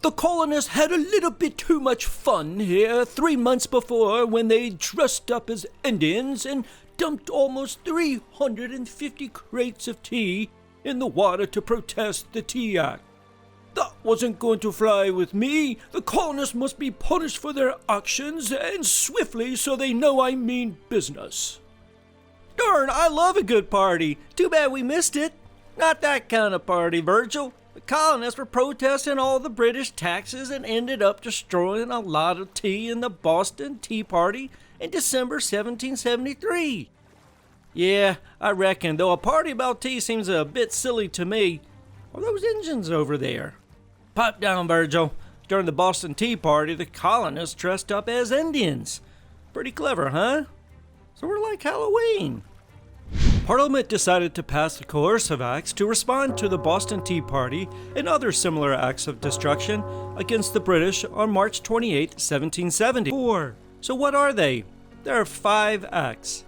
The colonists had a little bit too much fun here 3 months before when they dressed up as Indians and dumped almost 350 crates of tea in the water to protest the Tea Act. That wasn't going to fly with me. The colonists must be punished for their actions, and swiftly, so they know I mean business. Darn, I love a good party. Too bad we missed it. Not that kind of party, Virgil. The colonists were protesting all the British taxes and ended up destroying a lot of tea in the Boston Tea Party in December 1773. Yeah, I reckon, though a party about tea seems a bit silly to me. Are those engines over there? Pipe down, Virgil. During the Boston Tea Party, the colonists dressed up as Indians. Pretty clever, huh? So we're like Halloween. Parliament decided to pass the Coercive Acts to respond to the Boston Tea Party and other similar acts of destruction against the British on March 28, 1774. So what are they? There are 5 acts.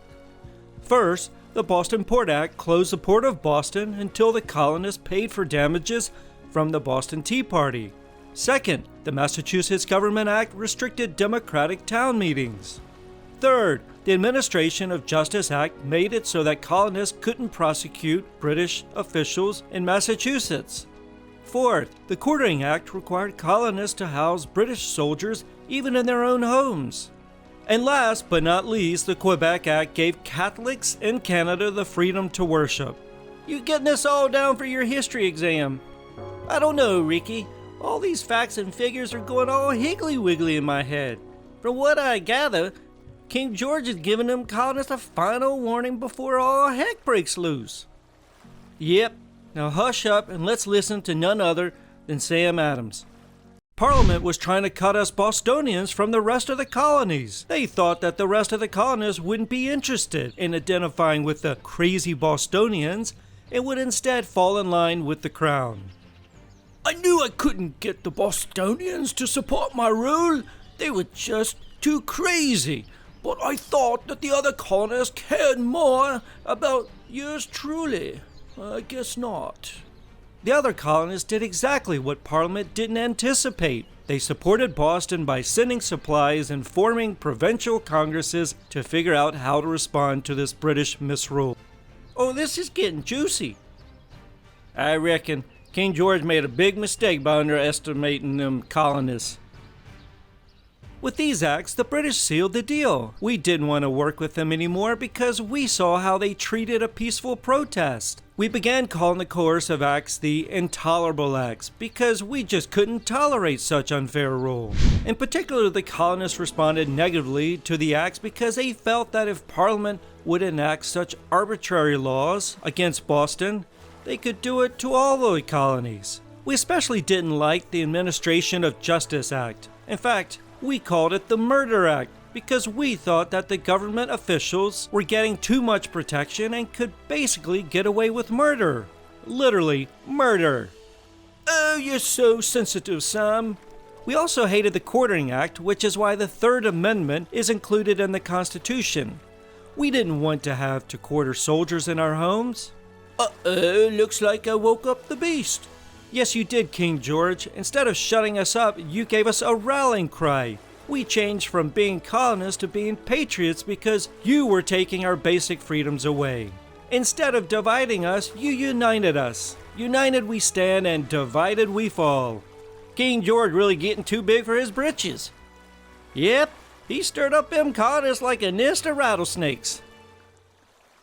First, the Boston Port Act closed the port of Boston until the colonists paid for damages from the Boston Tea Party. Second, the Massachusetts Government Act restricted Democratic town meetings. Third, the Administration of Justice Act made it so that colonists couldn't prosecute British officials in Massachusetts. Fourth, the Quartering Act required colonists to house British soldiers even in their own homes. And last but not least, the Quebec Act gave Catholics in Canada the freedom to worship. You getting this all down for your history exam? I don't know, Ricky. All these facts and figures are going all higgly-wiggly in my head. From what I gather, King George is giving them colonists a final warning before all heck breaks loose. Yep, now hush up and let's listen to none other than Sam Adams. Parliament was trying to cut us Bostonians from the rest of the colonies. They thought that the rest of the colonists wouldn't be interested in identifying with the crazy Bostonians and would instead fall in line with the crown. I knew I couldn't get the Bostonians to support my rule. They were just too crazy. But I thought that the other colonists cared more about yours truly. I guess not. The other colonists did exactly what Parliament didn't anticipate. They supported Boston by sending supplies and forming provincial congresses to figure out how to respond to this British misrule. Oh, this is getting juicy. I reckon King George made a big mistake by underestimating them colonists. With these acts, the British sealed the deal. We didn't want to work with them anymore because we saw how they treated a peaceful protest. We began calling the Coercive Acts the Intolerable Acts because we just couldn't tolerate such unfair rule. In particular, the colonists responded negatively to the acts because they felt that if Parliament would enact such arbitrary laws against Boston, they could do it to all the colonies. We especially didn't like the Administration of Justice Act. In fact, we called it the Murder Act because we thought that the government officials were getting too much protection and could basically get away with murder. Literally, murder. Oh, you're so sensitive, Sam. We also hated the Quartering Act, which is why the Third Amendment is included in the Constitution. We didn't want to have to quarter soldiers in our homes. Uh-oh, looks like I woke up the beast. Yes, you did, King George. Instead of shutting us up, you gave us a rallying cry. We changed from being colonists to being patriots because you were taking our basic freedoms away. Instead of dividing us, you united us. United we stand and divided we fall. King George really getting too big for his britches. Yep, he stirred up them colonists like a nest of rattlesnakes.